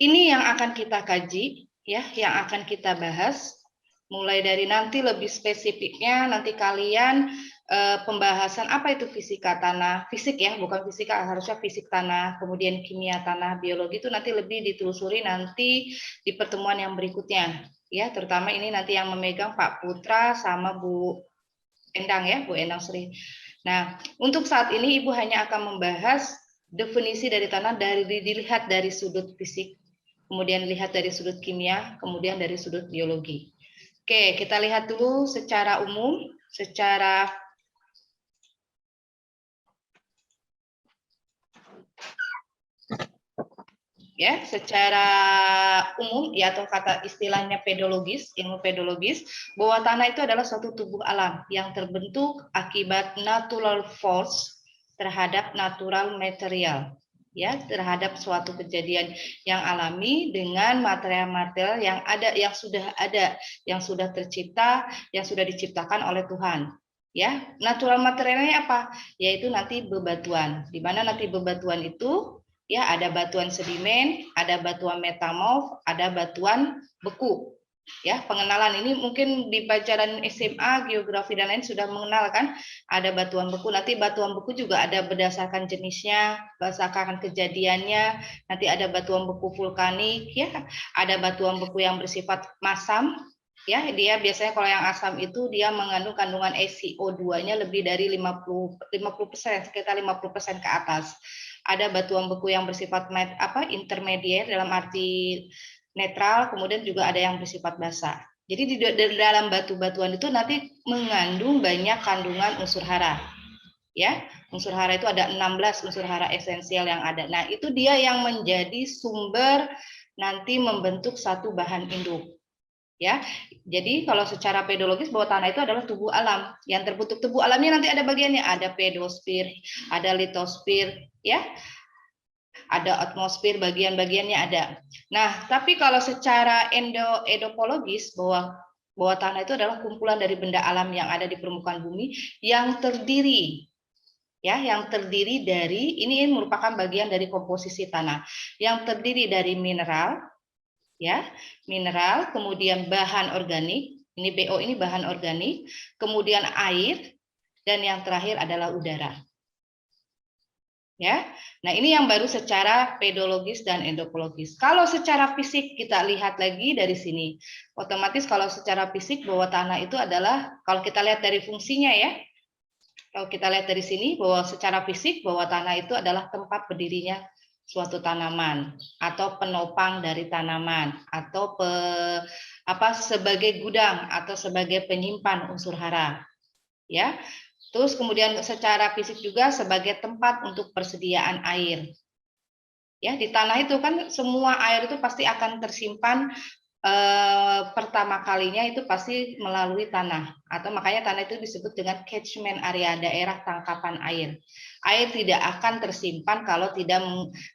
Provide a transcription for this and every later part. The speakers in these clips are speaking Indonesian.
Ini yang akan kita kaji, ya, yang akan kita bahas. Mulai dari nanti lebih spesifiknya, nanti kalian pembahasan apa itu fisika tanah, fisik ya, bukan fisika, harusnya fisik tanah, kemudian kimia tanah, biologi itu nanti lebih ditelusuri nanti di pertemuan yang berikutnya, ya, terutama ini nanti yang memegang Pak Putra sama Bu Endang ya, Bu Endang Sri. Nah, untuk saat ini Ibu hanya akan membahas definisi dari tanah dilihat dari sudut fisik, kemudian lihat dari sudut kimia, kemudian dari sudut biologi. Oke, kita lihat dulu secara umum, secara umum ya, atau kata istilahnya pedologis, ilmu pedologis, bahwa tanah itu adalah suatu tubuh alam yang terbentuk akibat natural force terhadap natural material, ya, terhadap suatu kejadian yang alami dengan material-material yang sudah tercipta, yang sudah diciptakan oleh Tuhan. Ya, natural materialnya apa? Yaitu nanti bebatuan. Di mana nanti bebatuan itu, ya, ada batuan sedimen, ada batuan metamorf, ada batuan beku. Ya, pengenalan ini mungkin di pelajaran SMA, geografi dan lain sudah mengenal kan, ada batuan beku. Nanti batuan beku juga ada berdasarkan jenisnya, berdasarkan kejadiannya. Nanti ada batuan beku vulkanik, ya, ada batuan beku yang bersifat masam. Ya, dia biasanya kalau yang asam itu dia mengandung kandungan SiO2-nya lebih dari 50%, sekitar 50% ke atas. Ada batuan beku yang bersifat intermediate dalam arti netral, kemudian juga ada yang bersifat basa. Jadi di dalam batu-batuan itu nanti mengandung banyak kandungan unsur hara. Ya, unsur hara itu ada 16 unsur hara esensial yang ada. Nah, itu dia yang menjadi sumber nanti membentuk satu bahan induk. Ya, jadi kalau secara pedologis bahwa tanah itu adalah tubuh alam yang terbentuk. Tubuh alamnya nanti ada bagiannya, ada pedosfer, ada litosfer, ya, ada atmosfer, bagian-bagiannya ada. Nah, tapi kalau secara edopologis bahwa tanah itu adalah kumpulan dari benda alam yang ada di permukaan bumi yang terdiri, ya, yang terdiri dari, ini merupakan bagian dari komposisi tanah, yang terdiri dari mineral, ya, mineral, kemudian bahan organik, ini BO ini bahan organik, kemudian air, dan yang terakhir adalah udara. Ya, nah ini yang baru secara pedologis dan endopologis. Kalau secara fisik kita lihat lagi dari sini, otomatis kalau secara fisik bahwa tanah itu adalah, kalau kita lihat dari fungsinya ya, kalau kita lihat dari sini bahwa secara fisik bahwa tanah itu adalah tempat berdirinya suatu tanaman atau penopang dari tanaman atau sebagai gudang atau sebagai penyimpan unsur hara, ya. Terus kemudian secara fisik juga sebagai tempat untuk persediaan air. Ya, di tanah itu kan semua air itu pasti akan tersimpan pertama kalinya itu pasti melalui tanah, atau makanya tanah itu disebut dengan catchment area, daerah tangkapan air. Air tidak akan tersimpan kalau tidak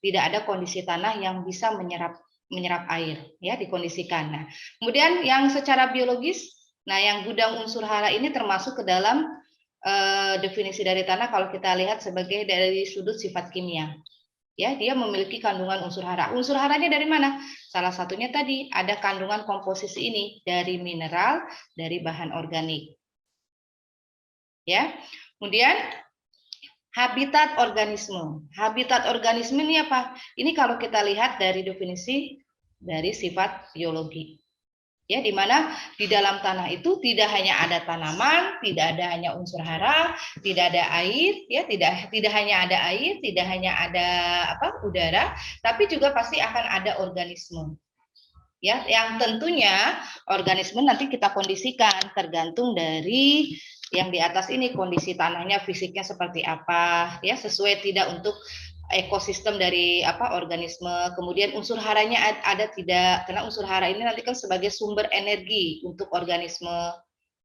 ada kondisi tanah yang bisa menyerap air, ya, dikondisikan. Nah, kemudian yang secara biologis, nah yang gudang unsur hara ini termasuk ke dalam definisi dari tanah kalau kita lihat sebagai dari sudut sifat kimia. Ya, dia memiliki kandungan unsur hara. Unsur haranya dari mana? Salah satunya tadi ada kandungan komposisi ini dari mineral, dari bahan organik. Ya. Kemudian habitat organisme. Habitat organisme ini apa? Ini kalau kita lihat dari definisi dari sifat biologi. Ya, di mana di dalam tanah itu tidak hanya ada tanaman, tidak ada hanya unsur hara, tidak ada air, ya, tidak hanya ada air, tidak hanya ada udara, tapi juga pasti akan ada organisme. Ya, yang tentunya organisme nanti kita kondisikan tergantung dari yang di atas ini, kondisi tanahnya, fisiknya seperti apa, ya, sesuai tidak untuk ekosistem dari organisme, kemudian unsur haranya ada tidak, karena unsur hara ini nanti kan sebagai sumber energi untuk organisme,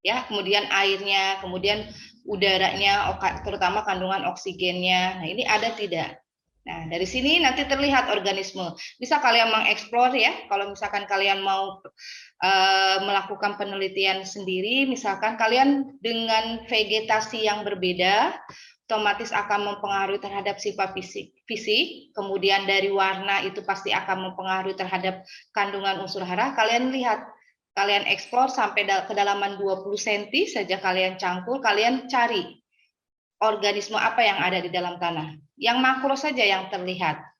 ya, kemudian airnya, kemudian udaranya, terutama kandungan oksigennya, nah ini ada tidak. Nah, dari sini nanti terlihat organisme. Bisa kalian mengeksplor ya, kalau misalkan kalian mau melakukan penelitian sendiri, misalkan kalian dengan vegetasi yang berbeda, otomatis akan mempengaruhi terhadap sifat fisik, kemudian dari warna itu pasti akan mempengaruhi terhadap kandungan unsur hara. Kalian lihat, kalian eksplor sampai kedalaman 20 cm saja kalian cangkul, kalian cari organisme apa yang ada di dalam tanah. Yang makro saja yang terlihat.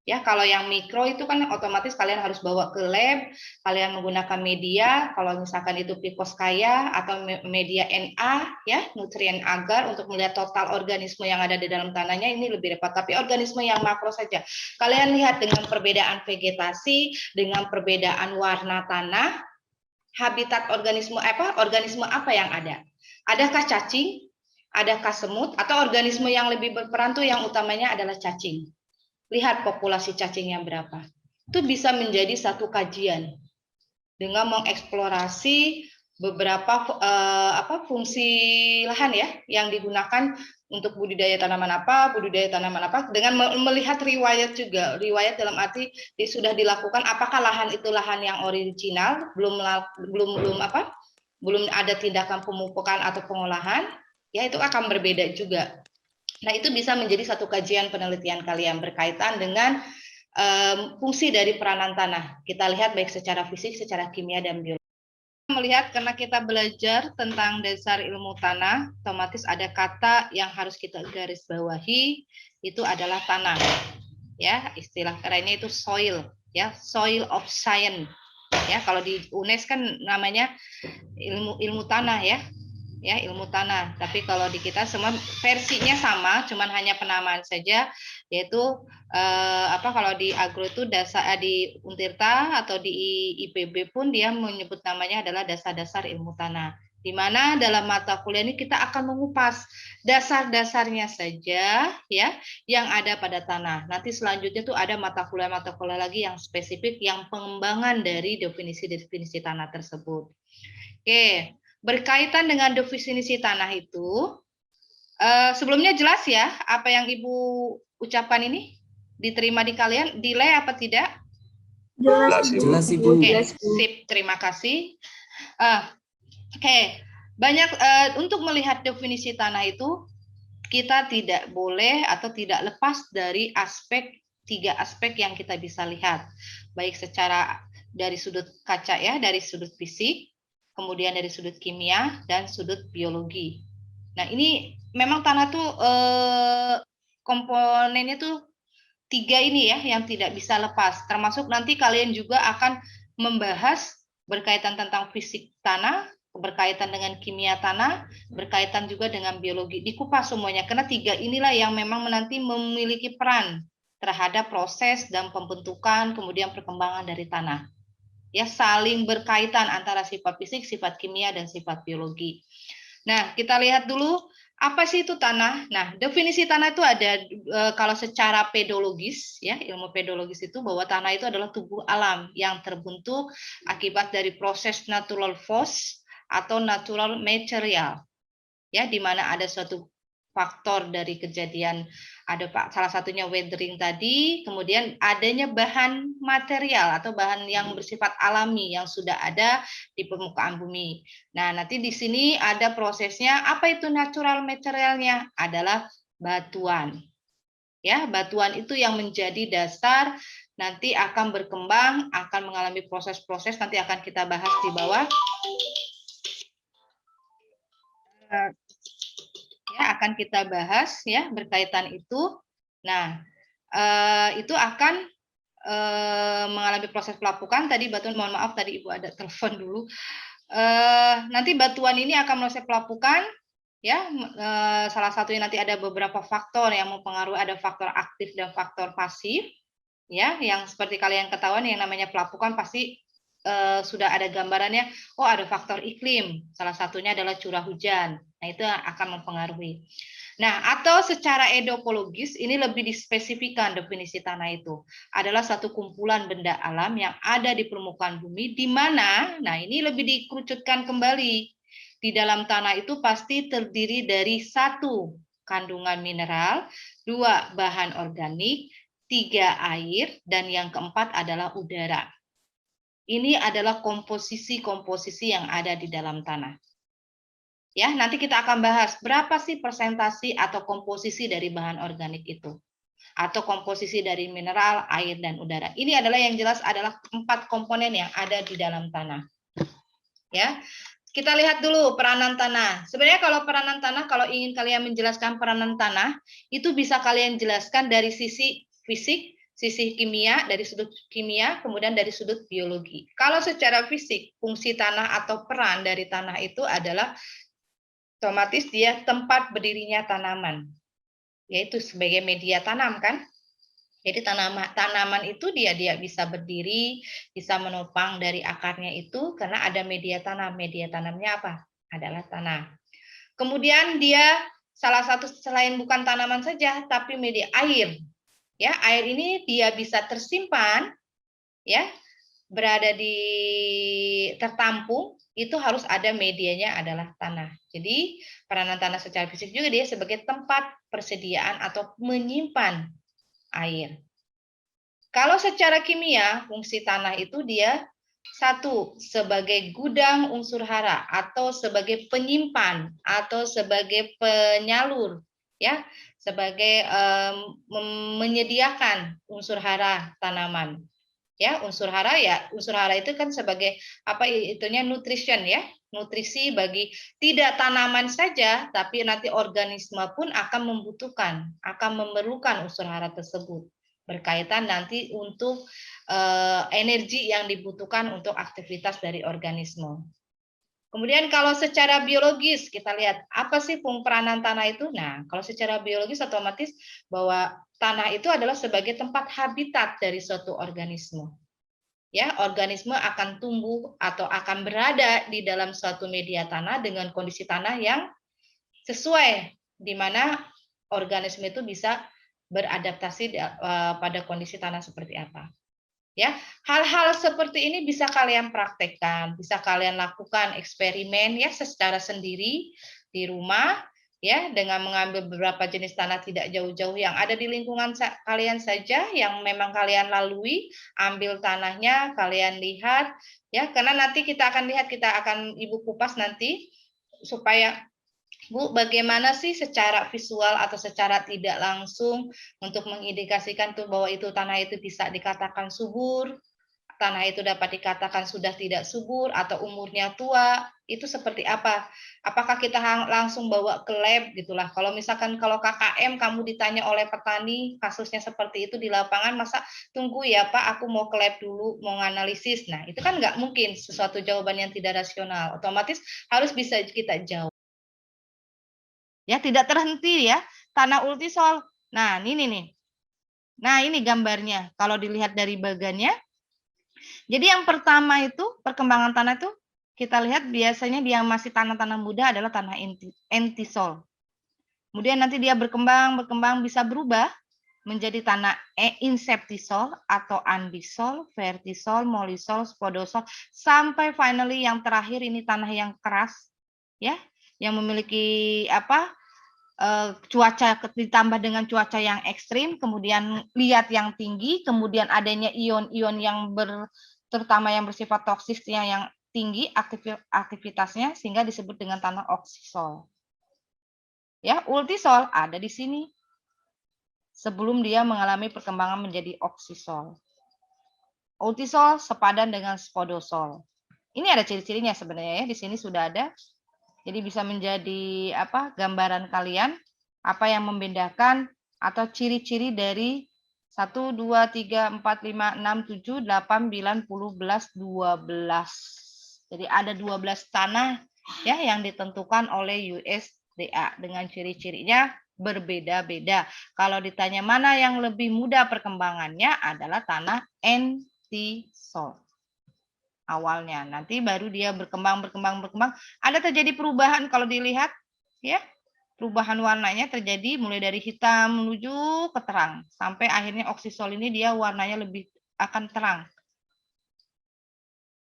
Ya, kalau yang mikro itu kan otomatis kalian harus bawa ke lab, kalian menggunakan media, kalau misalkan itu Picoskaya atau media Na, ya, nutrien agar untuk melihat total organisme yang ada di dalam tanahnya, ini lebih repot. Tapi organisme yang makro saja, kalian lihat dengan perbedaan vegetasi, dengan perbedaan warna tanah, habitat organisme apa yang ada. Adakah cacing, adakah semut, atau organisme yang lebih berperan tuh yang utamanya adalah cacing. Lihat populasi cacingnya berapa. Itu bisa menjadi satu kajian dengan mengeksplorasi beberapa fungsi lahan ya yang digunakan untuk budidaya tanaman apa dengan melihat riwayat juga. Riwayat dalam arti sudah dilakukan apakah lahan itu lahan yang original, belum ada tindakan pemupukan atau pengolahan, ya itu akan berbeda juga. Nah, itu bisa menjadi satu kajian penelitian kalian berkaitan dengan fungsi dari peranan tanah. Kita lihat baik secara fisik, secara kimia, dan biologi. Melihat karena kita belajar tentang dasar ilmu tanah, otomatis ada kata yang harus kita garis bawahi, itu adalah tanah. Ya, istilah kerennya itu soil, ya, soil of science. Ya, kalau di UNES kan namanya ilmu tanah ya. Ya, ilmu tanah. Tapi kalau di kita semua versinya sama, cuman hanya penamaan saja, yaitu kalau di agro itu di Untirta atau di IPB pun dia menyebut namanya adalah dasar-dasar ilmu tanah. Di mana dalam mata kuliah ini kita akan mengupas dasar-dasarnya saja ya yang ada pada tanah. Nanti selanjutnya tuh ada mata kuliah lagi yang spesifik yang pengembangan dari definisi-definisi tanah tersebut. Oke. Berkaitan dengan definisi tanah itu, sebelumnya jelas ya apa yang Ibu ucapkan ini? Diterima di kalian? Delay apa tidak? Jelas Ibu. Oke, sip, terima kasih. Oke, banyak untuk melihat definisi tanah itu, kita tidak boleh atau tidak lepas dari tiga aspek yang kita bisa lihat. Baik secara dari sudut kaca ya, dari sudut fisik, kemudian dari sudut kimia dan sudut biologi. Nah, ini memang tanah tuh komponennya tuh tiga ini ya yang tidak bisa lepas. Termasuk nanti kalian juga akan membahas berkaitan tentang fisik tanah, berkaitan dengan kimia tanah, berkaitan juga dengan biologi. Dikupas semuanya karena tiga inilah yang memang nanti memiliki peran terhadap proses dan pembentukan kemudian perkembangan dari tanah. Ya, saling berkaitan antara sifat fisik, sifat kimia, dan sifat biologi. Nah, kita lihat dulu apa sih itu tanah. Nah, definisi tanah itu ada kalau secara pedologis, ya ilmu pedologis itu bahwa tanah itu adalah tubuh alam yang terbentuk akibat dari proses natural force atau natural material, ya di mana ada suatu faktor dari kejadian ada salah satunya weathering tadi, kemudian adanya bahan material atau bahan yang bersifat alami yang sudah ada di permukaan bumi. Nah, nanti di sini ada prosesnya. Apa itu natural materialnya? Adalah batuan. Ya, batuan itu yang menjadi dasar nanti akan berkembang, akan mengalami proses-proses nanti akan kita bahas di bawah. Ya, akan kita bahas ya berkaitan itu. Nah, itu akan mengalami proses pelapukan. Tadi batuan, mohon maaf tadi Ibu ada telepon dulu. Nanti batuan ini akan melewati pelapukan. Ya, salah satunya nanti ada beberapa faktor yang mempengaruhi, ada faktor aktif dan faktor pasif. Ya, yang seperti kalian ketahuan yang namanya pelapukan pasti sudah ada gambarannya. Oh, ada faktor iklim. Salah satunya adalah curah hujan. Nah, itu akan mempengaruhi. Nah, atau secara edokologis, ini lebih dispesifikan definisi tanah itu. Adalah satu kumpulan benda alam yang ada di permukaan bumi, di mana, nah ini lebih dikerucutkan kembali. Di dalam tanah itu pasti terdiri dari 1, kandungan mineral, 2, bahan organik, 3, air, dan yang keempat adalah udara. Ini adalah komposisi-komposisi yang ada di dalam tanah. Ya, nanti kita akan bahas berapa sih persentasi atau komposisi dari bahan organik itu. Atau komposisi dari mineral, air, dan udara. Ini adalah yang jelas adalah 4 komponen yang ada di dalam tanah. Ya, kita lihat dulu peranan tanah. Sebenarnya kalau peranan tanah, kalau ingin kalian menjelaskan peranan tanah, itu bisa kalian jelaskan dari sisi fisik, sisi kimia, dari sudut kimia, kemudian dari sudut biologi. Kalau secara fisik, fungsi tanah atau peran dari tanah itu adalah otomatis dia tempat berdirinya tanaman, yaitu sebagai media tanam kan. Jadi tanaman itu dia bisa berdiri, bisa menopang dari akarnya itu karena ada media tanam. Media tanamnya apa? Adalah tanah. Kemudian dia salah satu selain bukan tanaman saja, tapi media air. Ya, air ini dia bisa tersimpan, ya, berada di tertampung, itu harus ada medianya adalah tanah. Jadi peranan tanah secara fisik juga dia sebagai tempat persediaan atau menyimpan air. Kalau secara kimia, fungsi tanah itu dia satu sebagai gudang unsur hara atau sebagai penyimpan atau sebagai penyalur, ya, sebagai menyediakan unsur hara tanaman. Ya, unsur hara itu kan sebagai apa itunya nutrition ya, nutrisi bagi tidak tanaman saja tapi nanti organisme pun akan membutuhkan, akan memerlukan unsur hara tersebut berkaitan nanti untuk energi yang dibutuhkan untuk aktivitas dari organisme. Kemudian kalau secara biologis kita lihat apa sih peranan tanah itu? Nah, kalau secara biologis otomatis bahwa tanah itu adalah sebagai tempat habitat dari suatu organisme. Ya, organisme akan tumbuh atau akan berada di dalam suatu media tanah dengan kondisi tanah yang sesuai di mana organisme itu bisa beradaptasi pada kondisi tanah seperti apa. Ya, hal-hal seperti ini bisa kalian praktekkan, bisa kalian lakukan eksperimen ya secara sendiri di rumah ya dengan mengambil beberapa jenis tanah tidak jauh-jauh yang ada di lingkungan kalian saja yang memang kalian lalui, ambil tanahnya, kalian lihat ya karena nanti kita akan lihat, kita akan Ibu kupas nanti supaya Bu, bagaimana sih secara visual atau secara tidak langsung untuk mengindikasikan tuh bahwa itu tanah itu bisa dikatakan subur, tanah itu dapat dikatakan sudah tidak subur atau umurnya tua, itu seperti apa? Apakah kita langsung bawa ke lab gitulah. Kalau misalkan kalau KKM kamu ditanya oleh petani kasusnya seperti itu di lapangan, masa tunggu ya Pak, aku mau ke lab dulu, mau analisis. Nah, itu kan nggak mungkin sesuatu jawaban yang tidak rasional. Otomatis harus bisa kita jawab. Ya, tidak terhenti ya, tanah ultisol. Nah, ini nih. Nah, ini gambarnya. Kalau dilihat dari bagannya. Jadi yang pertama itu, perkembangan tanah itu, kita lihat biasanya dia masih tanah-tanah muda adalah tanah entisol. Kemudian nanti dia berkembang bisa berubah menjadi tanah inseptisol atau anbisol, vertisol, molisol, spodosol, sampai finally yang terakhir ini tanah yang keras, ya, yang memiliki cuaca ditambah dengan cuaca yang ekstrim, kemudian liat yang tinggi, kemudian adanya ion-ion yang terutama yang bersifat toksisnya yang tinggi aktivitasnya sehingga disebut dengan tanah oksisol. Ya, ultisol ada di sini sebelum dia mengalami perkembangan menjadi oksisol. Ultisol sepadan dengan spodosol. Ini ada ciri-cirinya sebenarnya ya, di sini sudah ada. Jadi bisa menjadi gambaran kalian apa yang membedakan atau ciri-ciri dari 1, 2, 3, 4, 5, 6, 7, 8, 9, 10, 11, 12. Jadi ada 12 tanah ya yang ditentukan oleh USDA dengan ciri-cirinya berbeda-beda. Kalau ditanya mana yang lebih mudah perkembangannya adalah tanah entisol. Awalnya nanti baru dia berkembang ada terjadi perubahan kalau dilihat ya, perubahan warnanya terjadi mulai dari hitam menuju ke terang sampai akhirnya oksisol ini dia warnanya lebih akan terang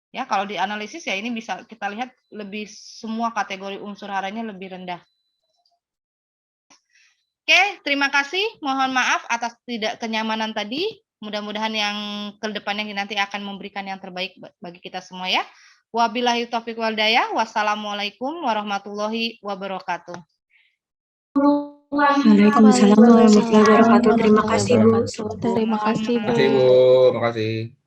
ya. Kalau dianalisis ya ini bisa kita lihat lebih semua kategori unsur haranya lebih rendah. Oke, terima kasih, mohon maaf atas tidak kenyamanan tadi. Mudah-mudahan yang ke depannya nanti akan memberikan yang terbaik bagi kita semua ya. Wabillahi taufiq wal hidayah. Wassalamualaikum warahmatullahi wabarakatuh. Waalaikumsalam warahmatullahi wabarakatuh. Terima kasih, Bu. Terima kasih, Bu. Terima kasih, Bu. Makasih.